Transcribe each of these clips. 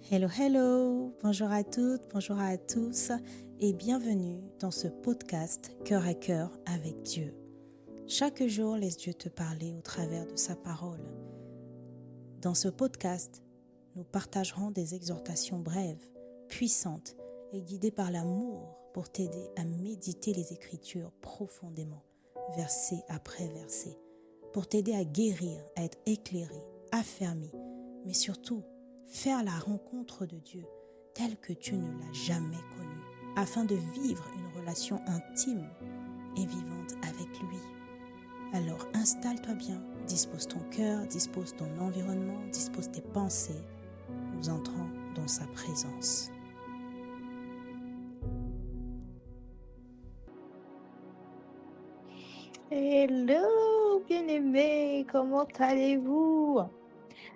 Hello, hello, bonjour à toutes, bonjour à tous et bienvenue dans ce podcast Cœur à cœur avec Dieu. Chaque jour, laisse Dieu te parler au travers de sa parole. Dans ce podcast, nous partagerons des exhortations brèves, puissantes et guidées par l'amour pour t'aider à méditer les Écritures profondément, verset après verset, pour t'aider à guérir, à être éclairé, affermi, mais surtout faire la rencontre de Dieu telle que tu ne l'as jamais connu, afin de vivre une relation intime et vivante avec lui. Alors installe-toi bien, dispose ton cœur, dispose ton environnement, dispose tes pensées. Nous entrons dans sa présence. Hello, bien-aimés, comment allez-vous?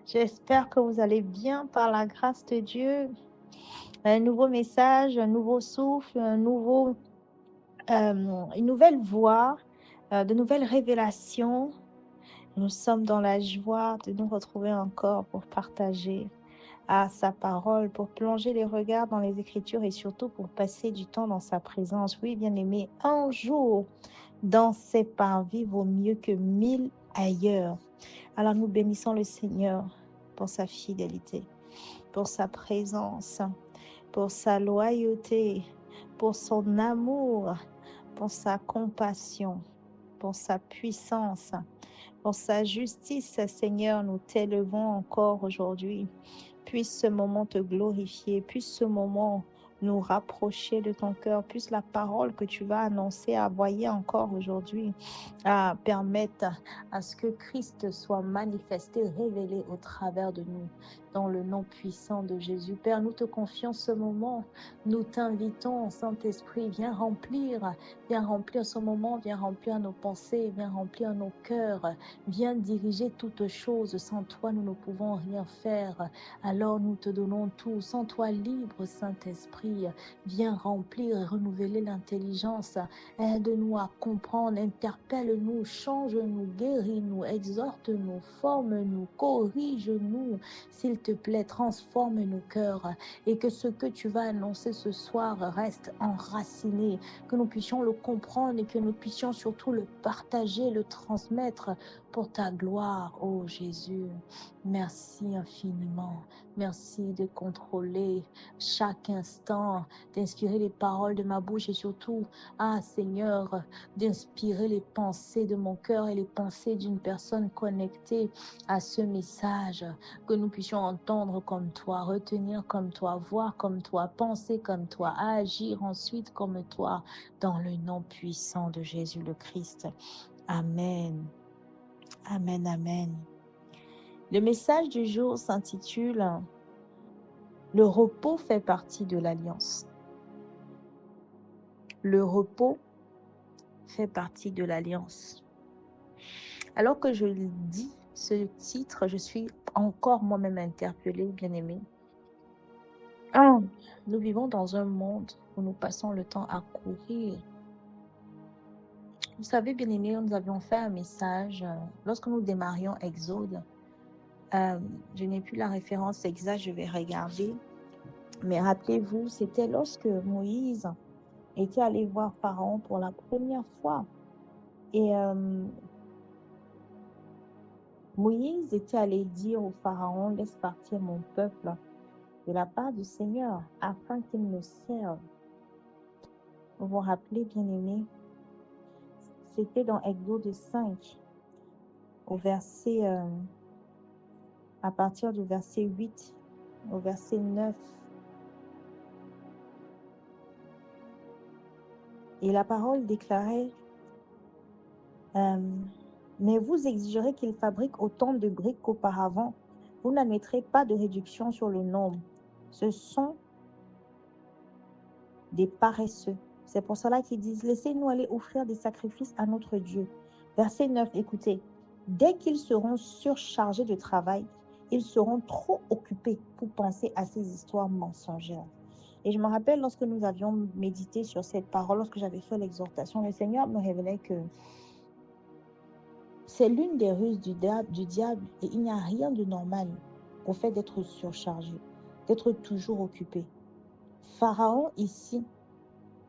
J'espère que vous allez bien par la grâce de Dieu. Un nouveau message, un nouveau souffle, une nouvelle voix, de nouvelles révélations. Nous sommes dans la joie de nous retrouver encore pour partager sa parole, pour plonger les regards dans les Écritures et surtout pour passer du temps dans sa présence. Oui, bien-aimés, un jour dans ses parvis vaut mieux que 1000 ailleurs. Alors nous bénissons le Seigneur pour sa fidélité, pour sa présence, pour sa loyauté, pour son amour, pour sa compassion, pour sa puissance, pour sa justice. Seigneur, nous t'élevons encore aujourd'hui. Puisse ce moment te glorifier, puisse ce moment nous rapprocher de ton cœur, puisse la parole que tu vas annoncer, envoyer encore aujourd'hui, à permettre à ce que Christ soit manifesté, révélé au travers de nous, dans le nom puissant de Jésus. Père, nous te confions ce moment, nous t'invitons, Saint-Esprit, viens remplir ce moment, viens remplir nos pensées, viens remplir nos cœurs, viens diriger toutes choses. Sans toi, nous ne pouvons rien faire. Alors nous te donnons tout. Sans toi libre, Saint-Esprit, viens remplir et renouveler l'intelligence. Aide-nous à comprendre, interpelle-nous, change-nous, guéris-nous, exhorte-nous, forme-nous, corrige-nous. S'il te plaît, transforme nos cœurs et que ce que tu vas annoncer ce soir reste enraciné, que nous puissions le comprendre et que nous puissions surtout le partager, le transmettre pour ta gloire, ô Jésus. Merci infiniment. Merci de contrôler chaque instant, d'inspirer les paroles de ma bouche et surtout, Seigneur, d'inspirer les pensées de mon cœur et les pensées d'une personne connectée à ce message, que nous puissions entendre comme toi, retenir comme toi, voir comme toi, penser comme toi, agir ensuite comme toi, dans le nom puissant de Jésus le Christ. Amen. Amen, amen. Le message du jour s'intitule « Le repos fait partie de l'alliance ». Le repos fait partie de l'alliance. Alors que je dis ce titre, je suis encore moi-même interpellée, bien-aimée. Nous vivons dans un monde où nous passons le temps à courir. Vous savez, bien-aimés, nous avions fait un message lorsque nous démarrions Exode. Je n'ai plus la référence exacte, je vais regarder. Mais rappelez-vous, c'était lorsque Moïse était allé voir Pharaon pour la première fois. Et Moïse était allé dire au Pharaon, laisse partir mon peuple de la part du Seigneur, afin qu'il me serve. Vous vous rappelez, bien-aimés, c'était dans Exode 5, au verset, à partir du verset 8 au verset 9. Et la parole déclarait, mais vous exigerez qu'il fabrique autant de briques qu'auparavant. Vous n'admettrez pas de réduction sur le nombre. Ce sont des paresseux. C'est pour cela qu'ils disent, laissez-nous aller offrir des sacrifices à notre Dieu. Verset 9, écoutez, dès qu'ils seront surchargés de travail, ils seront trop occupés pour penser à ces histoires mensongères. Et je me rappelle lorsque nous avions médité sur cette parole, lorsque j'avais fait l'exhortation, le Seigneur me révélait que c'est l'une des ruses du diable et il n'y a rien de normal au fait d'être surchargé, d'être toujours occupé. Pharaon ici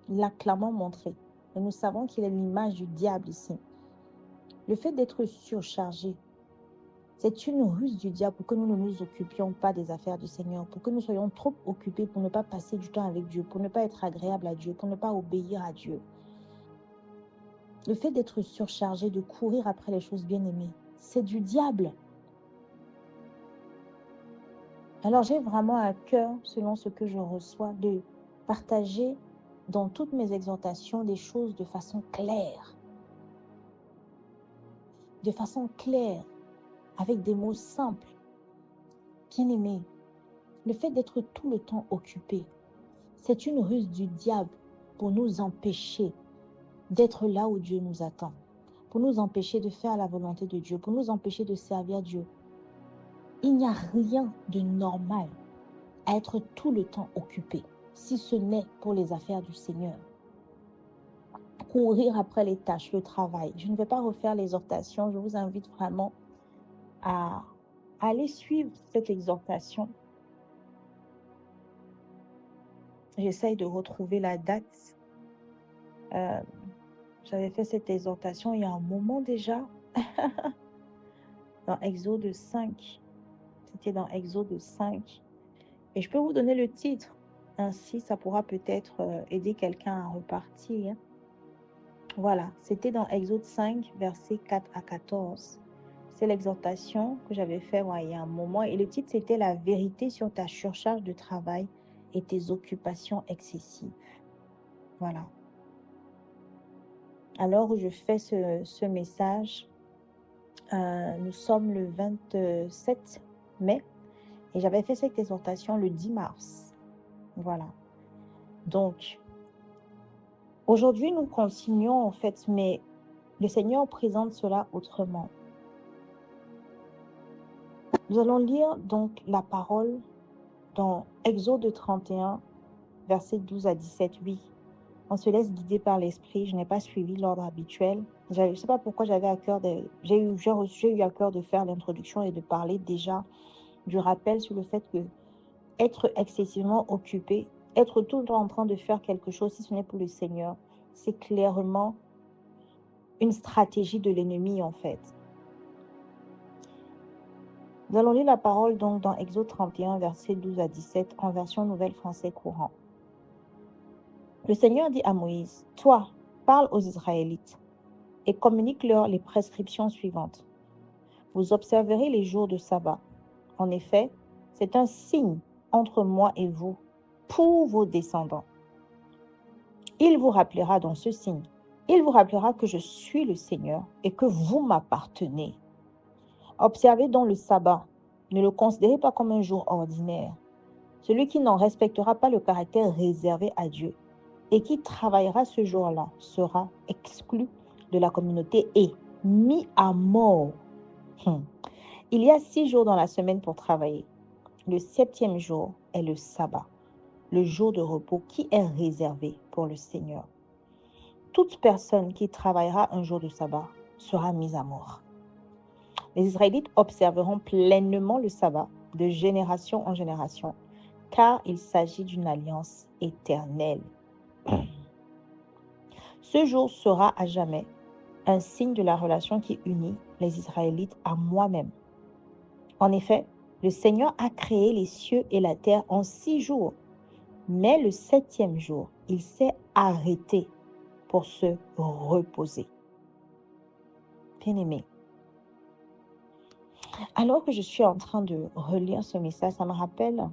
l'a clairement montré. Et nous savons qu'il est l'image du diable ici. Le fait d'être surchargé, c'est une ruse du diable pour que nous ne nous occupions pas des affaires du Seigneur, pour que nous soyons trop occupés pour ne pas passer du temps avec Dieu, pour ne pas être agréable à Dieu, pour ne pas obéir à Dieu. Le fait d'être surchargé, de courir après les choses bien-aimées, c'est du diable. Alors j'ai vraiment à cœur, selon ce que je reçois, de partager dans toutes mes exhortations des choses de façon claire. De façon claire, avec des mots simples. Bien-aimé, le fait d'être tout le temps occupé, c'est une ruse du diable pour nous empêcher d'être là où Dieu nous attend, pour nous empêcher de faire la volonté de Dieu, pour nous empêcher de servir Dieu. Il n'y a rien de normal à être tout le temps occupé, si ce n'est pour les affaires du Seigneur. Courir après les tâches, le travail. Je ne vais pas refaire l'exhortation, je vous invite vraiment à aller suivre cette exhortation. J'essaye de retrouver la date. J'avais fait cette exhortation il y a un moment déjà, dans Exode 5. C'était dans Exode 5. Et je peux vous donner le titre. Ainsi, ça pourra peut-être aider quelqu'un à repartir. Voilà, c'était dans Exode 5, versets 4 à 14. C'est l'exhortation que j'avais faite il y a un moment. Et le titre, c'était « La vérité sur ta surcharge de travail et tes occupations excessives ». Voilà. Alors, je fais ce message. Nous sommes le 27 mai et j'avais fait cette exhortation le 10 mars. Voilà. Donc, aujourd'hui, nous continuons en fait, mais le Seigneur présente cela autrement. Nous allons lire donc la parole dans Exode 31, versets 12 à 17. Oui, on se laisse guider par l'Esprit. Je n'ai pas suivi l'ordre habituel. Je ne sais pas pourquoi j'ai eu à cœur de faire l'introduction et de parler déjà du rappel sur le fait que être excessivement occupé, être tout le temps en train de faire quelque chose, si ce n'est pour le Seigneur, c'est clairement une stratégie de l'ennemi en fait. Nous allons lire la parole donc dans Exode 31, versets 12 à 17, en version Nouvelle Français courant. Le Seigneur dit à Moïse, « Toi, parle aux Israélites et communique-leur les prescriptions suivantes. Vous observerez les jours de sabbat. En effet, c'est un signe entre moi et vous, pour vos descendants. Il vous rappellera dans ce signe. Il vous rappellera que je suis le Seigneur et que vous m'appartenez. Observez donc le sabbat. Ne le considérez pas comme un jour ordinaire. Celui qui n'en respectera pas le caractère réservé à Dieu et qui travaillera ce jour-là sera exclu de la communauté et mis à mort. Il y a 6 jours dans la semaine pour travailler. Le 7e jour est le sabbat, le jour de repos qui est réservé pour le Seigneur. Toute personne qui travaillera un jour de sabbat sera mise à mort. Les Israélites observeront pleinement le sabbat de génération en génération, car il s'agit d'une alliance éternelle. Ce jour sera à jamais un signe de la relation qui unit les Israélites à moi-même. En effet, le Seigneur a créé les cieux et la terre en 6 jours, mais le 7e jour, il s'est arrêté pour se reposer. Bien-aimé, alors que je suis en train de relire ce message, ça me rappelle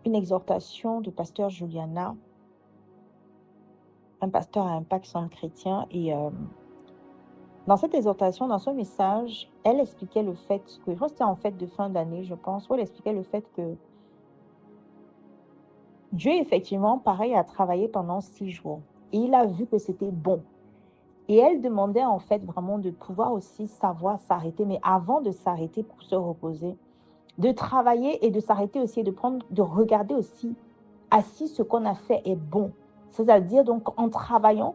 une exhortation de pasteur Juliana, un pasteur à Impact Centre Chrétien. Et dans cette exhortation, dans ce message, elle expliquait le fait que, je crois que c'était en fête de fin d'année, je pense, où elle expliquait le fait que Dieu, effectivement, pareil, a travaillé pendant 6 jours. Et il a vu que c'était bon. Et elle demandait en fait vraiment de pouvoir aussi savoir s'arrêter, mais avant de s'arrêter pour se reposer, de travailler et de s'arrêter aussi, de regarder aussi si ce qu'on a fait est bon. C'est-à-dire donc en travaillant,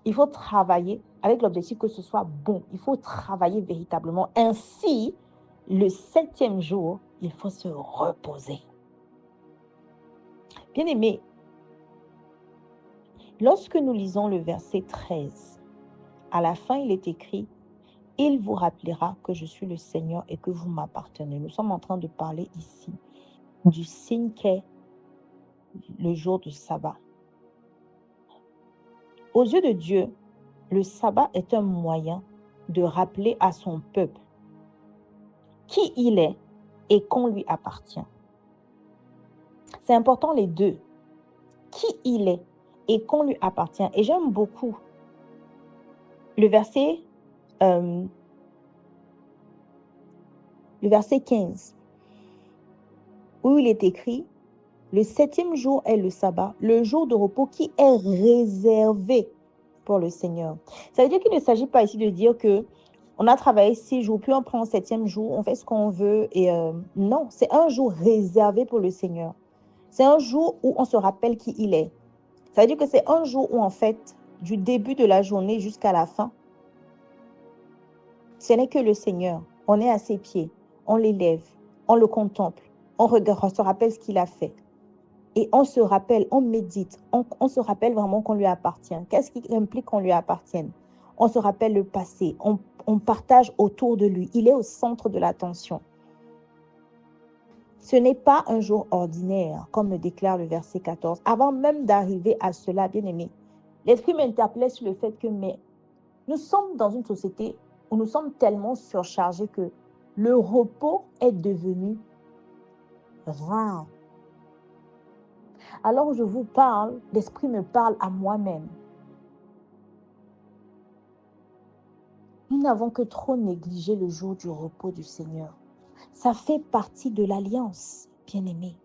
il faut travailler avec l'objectif que ce soit bon. Il faut travailler véritablement. Ainsi, le 7e jour, il faut se reposer. Bien-aimés, lorsque nous lisons le verset 13, à la fin, il est écrit: « Il vous rappellera que je suis le Seigneur et que vous m'appartenez. » Nous sommes en train de parler ici du signe qu'est le jour du sabbat. Aux yeux de Dieu, le sabbat est un moyen de rappeler à son peuple qui il est et qu'on lui appartient. C'est important les deux. Qui il est et qu'on lui appartient. Et j'aime beaucoup le verset 15, où il est écrit: « Le 7e jour est le sabbat, le jour de repos qui est réservé pour le Seigneur. » Ça veut dire qu'il ne s'agit pas ici de dire que on a travaillé 6 jours, puis on prend le 7e jour, on fait ce qu'on veut. Et non, c'est un jour réservé pour le Seigneur. C'est un jour où on se rappelle qui il est. Ça veut dire que c'est un jour où, en fait, du début de la journée jusqu'à la fin, ce n'est que le Seigneur. On est à ses pieds, on l'élève, on le contemple, on regarde, on se rappelle ce qu'il a fait. Et on se rappelle, on médite, on se rappelle vraiment qu'on lui appartient. Qu'est-ce qui implique qu'on lui appartienne? On se rappelle le passé, on partage autour de lui. Il est au centre de l'attention. Ce n'est pas un jour ordinaire, comme le déclare le verset 14. Avant même d'arriver à cela, bien-aimé, l'Esprit m'interpellait sur le fait que nous sommes dans une société où nous sommes tellement surchargés que le repos est devenu rare. Alors je vous parle, l'Esprit me parle à moi-même. Nous n'avons que trop négligé le jour du repos du Seigneur. Ça fait partie de l'alliance, bien-aimé.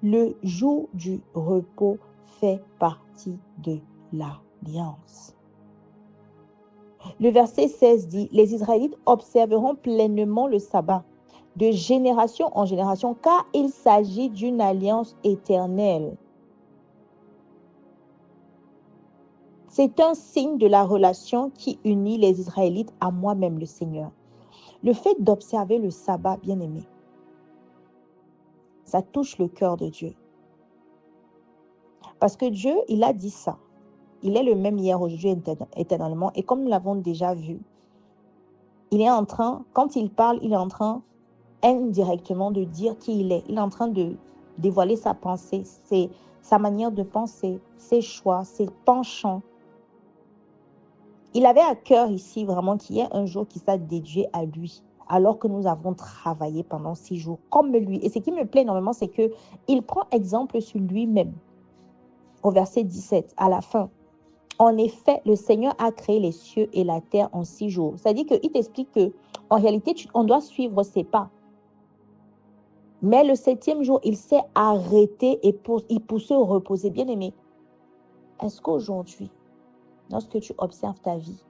Le jour du repos fait partie de l'alliance. Le verset 16 dit: « Les Israélites observeront pleinement le sabbat de génération en génération, car il s'agit d'une alliance éternelle. » C'est un signe de la relation qui unit les Israélites à moi-même, le Seigneur. Le fait d'observer le sabbat, bien-aimé, ça touche le cœur de Dieu. Parce que Dieu, il a dit ça. Il est le même hier, aujourd'hui, éternellement. Et comme nous l'avons déjà vu, il est en train, quand il parle, il est en train indirectement de dire qui il est. Il est en train de dévoiler sa pensée, sa manière de penser, ses choix, ses penchants. Il avait à cœur ici vraiment qu'il y ait un jour qui soit dédié à lui, alors que nous avons travaillé pendant 6 jours comme lui. Et ce qui me plaît énormément, c'est qu'il prend exemple sur lui-même. Au verset 17, à la fin: « En effet, le Seigneur a créé les cieux et la terre en 6 jours. » C'est-à-dire qu'il t'explique qu'en réalité, on doit suivre ses pas. Mais le 7e jour, il s'est arrêté et pour se reposer. Bien aimé, est-ce qu'aujourd'hui, lorsque tu observes ta vie,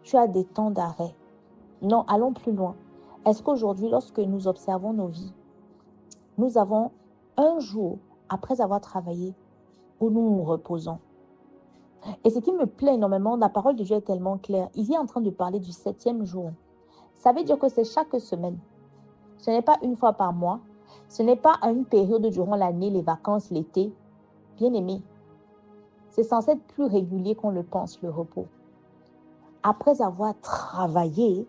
tu as des temps d'arrêt? Non, allons plus loin. Est-ce qu'aujourd'hui, lorsque nous observons nos vies, nous avons un jour, après avoir travaillé, où nous nous reposons? Et ce qui me plaît énormément, la parole de Dieu est tellement claire. Il est en train de parler du 7e jour. Ça veut dire que c'est chaque semaine. Ce n'est pas une fois par mois. Ce n'est pas à une période durant l'année, les vacances, l'été. Bien aimé, c'est censé être plus régulier qu'on le pense, le repos. Après avoir travaillé,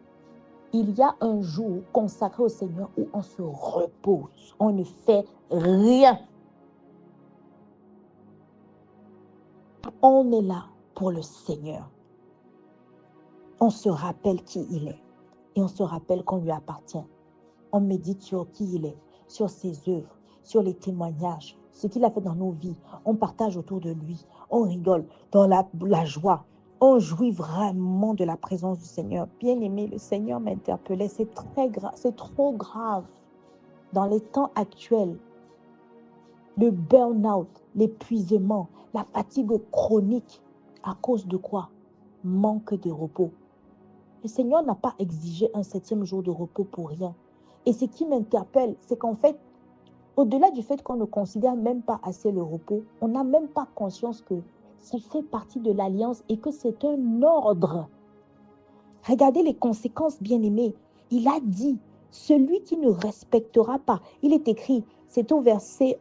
il y a un jour consacré au Seigneur où on se repose. On ne fait rien. On est là pour le Seigneur. On se rappelle qui il est. Et on se rappelle qu'on lui appartient. On médite sur qui il est, sur ses œuvres, sur les témoignages, ce qu'il a fait dans nos vies. On partage autour de lui. On rigole dans la joie. On jouit vraiment de la présence du Seigneur. Bien aimé, le Seigneur m'interpellait. C'est très grave, c'est trop grave. Dans les temps actuels, le burn-out, l'épuisement, la fatigue chronique, à cause de quoi? Manque de repos. Le Seigneur n'a pas exigé un 7e jour de repos pour rien. Et ce qui m'interpelle, c'est qu'en fait, au-delà du fait qu'on ne considère même pas assez le repos, on n'a même pas conscience que ça fait partie de l'alliance et que c'est un ordre. Regardez les conséquences, bien-aimés. Il a dit celui qui ne respectera pas. Il est écrit, c'est au verset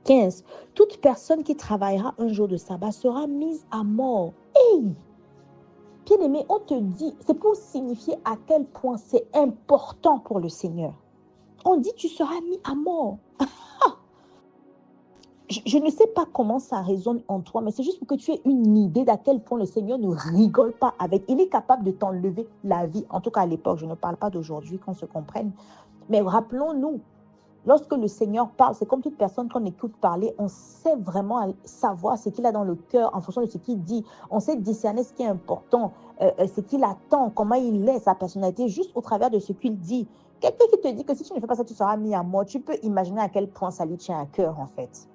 15, toute personne qui travaillera un jour de sabbat sera mise à mort. Hey! Bien-aimé, on te dit, c'est pour signifier à quel point c'est important pour le Seigneur. On dit, tu seras mis à mort. Je ne sais pas comment ça résonne en toi, mais c'est juste pour que tu aies une idée d'à quel point le Seigneur ne rigole pas avec. Il est capable de t'enlever la vie. En tout cas, à l'époque, je ne parle pas d'aujourd'hui, qu'on se comprenne. Mais rappelons-nous, lorsque le Seigneur parle, c'est comme toute personne qu'on écoute parler, on sait vraiment savoir ce qu'il a dans le cœur en fonction de ce qu'il dit. On sait discerner ce qui est important, ce qu'il attend, comment il est, sa personnalité, juste au travers de ce qu'il dit. Quelqu'un qui te dit que si tu ne fais pas ça, tu seras mis à mort, tu peux imaginer à quel point ça lui tient à cœur, en fait.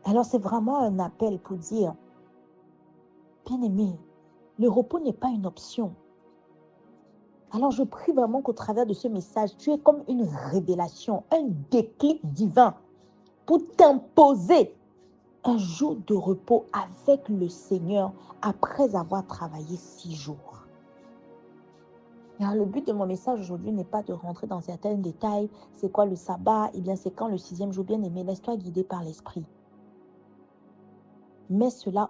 Alors, c'est vraiment un appel pour dire, bien-aimé, le repos n'est pas une option. Alors, je prie vraiment qu'au travers de ce message, tu aies comme une révélation, un déclic divin pour t'imposer un jour de repos avec le Seigneur après avoir travaillé 6 jours. Alors, le but de mon message aujourd'hui n'est pas de rentrer dans certains détails. C'est quoi le sabbat? Eh bien, c'est quand le 6e jour, bien-aimé, laisse-toi guider par l'Esprit. Mets cela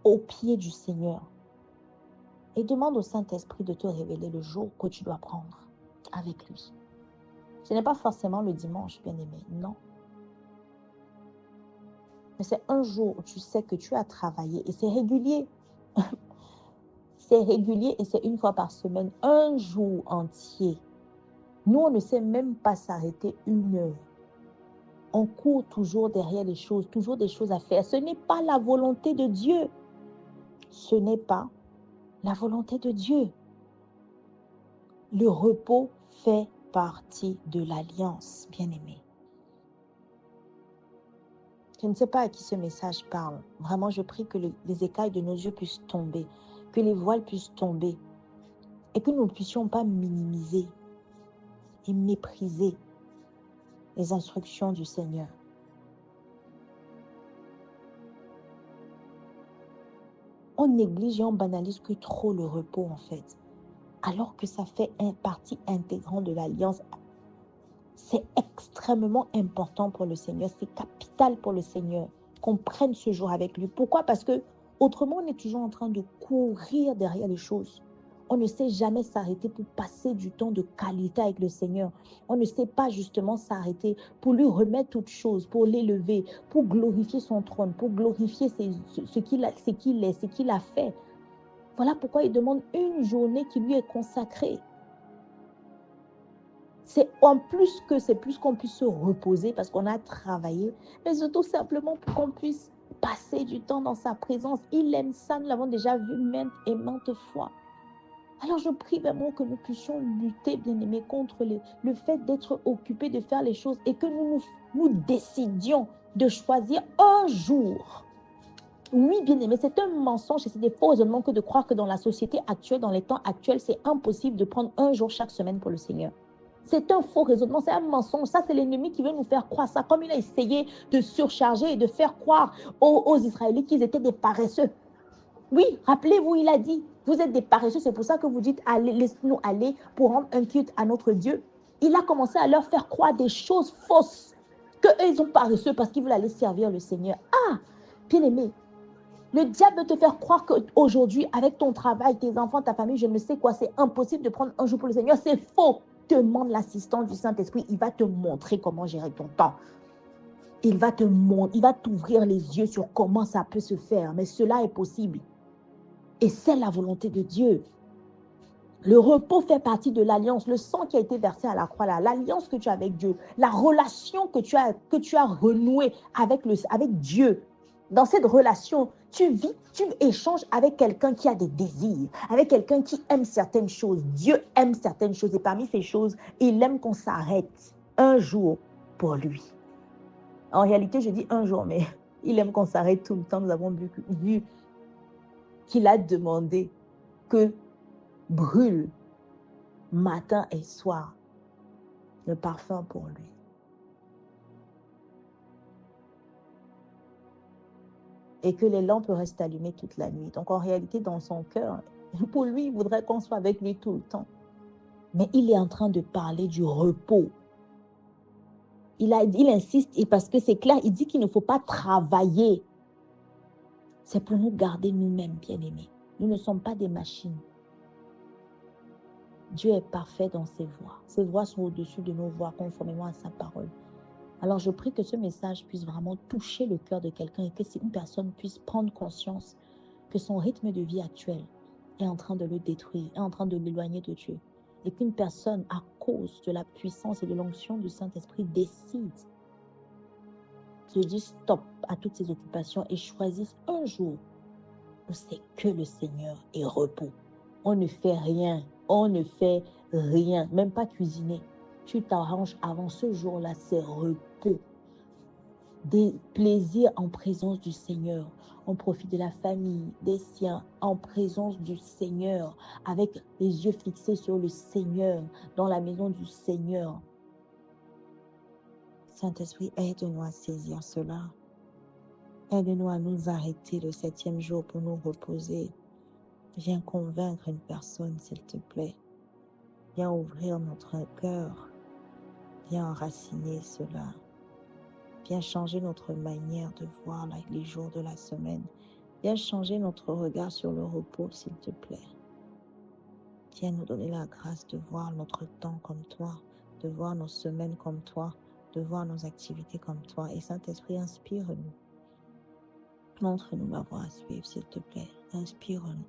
au pied du Seigneur et demande au Saint-Esprit de te révéler le jour que tu dois prendre avec lui. Ce n'est pas forcément le dimanche, bien-aimé, non. Mais c'est un jour où tu sais que tu as travaillé et c'est régulier. C'est régulier et c'est une fois par semaine, un jour entier. Nous, on ne sait même pas s'arrêter 1 heure. On court toujours derrière les choses, toujours des choses à faire. Ce n'est pas la volonté de Dieu. Ce n'est pas la volonté de Dieu. Le repos fait partie de l'alliance, bien-aimé. Je ne sais pas à qui ce message parle. Vraiment, je prie que les écailles de nos yeux puissent tomber, que les voiles puissent tomber et que nous ne puissions pas minimiser et mépriser les instructions du Seigneur. On néglige et on banalise que trop le repos en fait, alors que ça fait une partie intégrante de l'alliance. C'est extrêmement important pour le Seigneur, c'est capital pour le Seigneur qu'on prenne ce jour avec lui. Pourquoi? Parce que autrement, on est toujours en train de courir derrière les choses. On ne sait jamais s'arrêter pour passer du temps de qualité avec le Seigneur. On ne sait pas justement s'arrêter pour lui remettre toutes choses, pour l'élever, pour glorifier son trône, pour glorifier ce qu'il est, ce qu'il a fait. Voilà pourquoi il demande une journée qui lui est consacrée. C'est plus qu'on puisse se reposer parce qu'on a travaillé, mais surtout simplement pour qu'on puisse passer du temps dans sa présence. Il aime ça, nous l'avons déjà vu maintes et maintes fois. Alors je prie vraiment que nous puissions lutter, bien-aimés, contre le fait d'être occupés de faire les choses et que nous décidions de choisir un jour. Oui, bien-aimé, c'est un mensonge et c'est des faux raisonnements que de croire que dans la société actuelle, dans les temps actuels, c'est impossible de prendre un jour chaque semaine pour le Seigneur. C'est un faux raisonnement, c'est un mensonge. Ça, c'est l'ennemi qui veut nous faire croire ça. Comme il a essayé de surcharger et de faire croire aux Israélites qu'ils étaient des paresseux. Oui, rappelez-vous, il a dit, vous êtes des paresseux, c'est pour ça que vous dites, allez, laissez-nous aller pour rendre un culte à notre Dieu. Il a commencé à leur faire croire des choses fausses, qu'eux, ils sont paresseux parce qu'ils veulent aller servir le Seigneur. Ah, bien-aimé, le diable veut te faire croire qu'aujourd'hui, avec ton travail, tes enfants, ta famille, je ne sais quoi, c'est impossible de prendre un jour pour le Seigneur. C'est faux. Demande l'assistance du Saint-Esprit. Il va te montrer comment gérer ton temps. Il va t'ouvrir les yeux sur comment ça peut se faire. Mais cela est possible. Et c'est la volonté de Dieu. Le repos fait partie de l'alliance, le sang qui a été versé à la croix, l'alliance que tu as avec Dieu, la relation que tu as renouée avec Dieu. Dans cette relation, tu échanges avec quelqu'un qui a des désirs, avec quelqu'un qui aime certaines choses. Dieu aime certaines choses et parmi ces choses, il aime qu'on s'arrête un jour pour lui. En réalité, je dis un jour, mais il aime qu'on s'arrête tout le temps. Nous avons vu qu'il a demandé que brûle matin et soir le parfum pour lui. Et que les lampes restent allumées toute la nuit. Donc en réalité, dans son cœur, Pour lui, il voudrait qu'on soit avec lui tout le temps. Mais il est en train de parler du repos. Il insiste, et parce que c'est clair, il dit qu'il ne faut pas travailler. C'est pour nous garder nous-mêmes, bien-aimés. Nous ne sommes pas des machines. Dieu est parfait dans ses voies. Ses voies sont au-dessus de nos voies, conformément à sa parole. Alors, je prie que ce message puisse vraiment toucher le cœur de quelqu'un et que une personne puisse prendre conscience que son rythme de vie actuel est en train de le détruire, est en train de l'éloigner de Dieu. Et qu'une personne, à cause de la puissance et de l'onction du Saint-Esprit, décide, se dit stop à toutes ses occupations et choisisse un jour où c'est que le Seigneur et repos. On ne fait rien, même pas cuisiner. Tu t'arranges avant ce jour-là, c'est repos. Des plaisirs en présence du Seigneur. On profite de la famille, des siens, en présence du Seigneur, avec les yeux fixés sur le Seigneur, dans la maison du Seigneur. Saint-Esprit, aide-nous à saisir cela. Aide-nous à nous arrêter le 7e jour pour nous reposer. Viens convaincre une personne, s'il te plaît. Viens ouvrir notre cœur. Viens enraciner cela. Viens changer notre manière de voir les jours de la semaine. Viens changer notre regard sur le repos, s'il te plaît. Viens nous donner la grâce de voir notre temps comme toi, de voir nos semaines comme toi, de voir nos activités comme toi. Et Saint-Esprit, inspire-nous. Montre-nous la voie à suivre, s'il te plaît. Inspire-nous.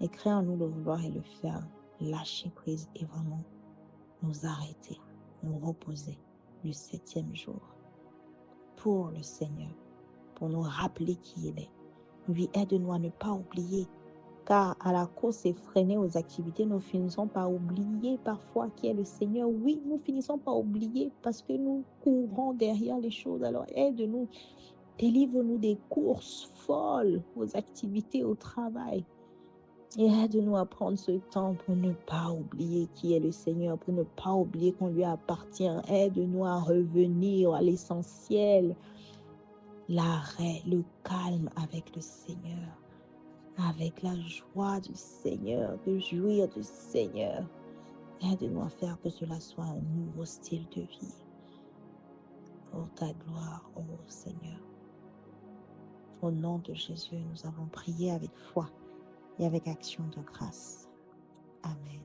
Et crée en nous le vouloir et le faire. Lâcher prise et vraiment nous arrêter, nous reposer le 7e jour pour le Seigneur, pour nous rappeler qui il est. Lui, aide-nous à ne pas oublier, car à la course effrénée aux activités, nous finissons par oublier parfois qui est le Seigneur. Oui, nous finissons par oublier parce que nous courons derrière les choses. Alors aide-nous, délivre-nous des courses folles aux activités, au travail. Et aide-nous à prendre ce temps pour ne pas oublier qui est le Seigneur, pour ne pas oublier qu'on lui appartient. Aide-nous à revenir à l'essentiel, l'arrêt, le calme avec le Seigneur, avec la joie du Seigneur, de jouir du Seigneur. Aide-nous à faire que cela soit un nouveau style de vie. Pour ta gloire, ô Seigneur. Au nom de Jésus, nous avons prié avec foi et avec action de grâce. Amen.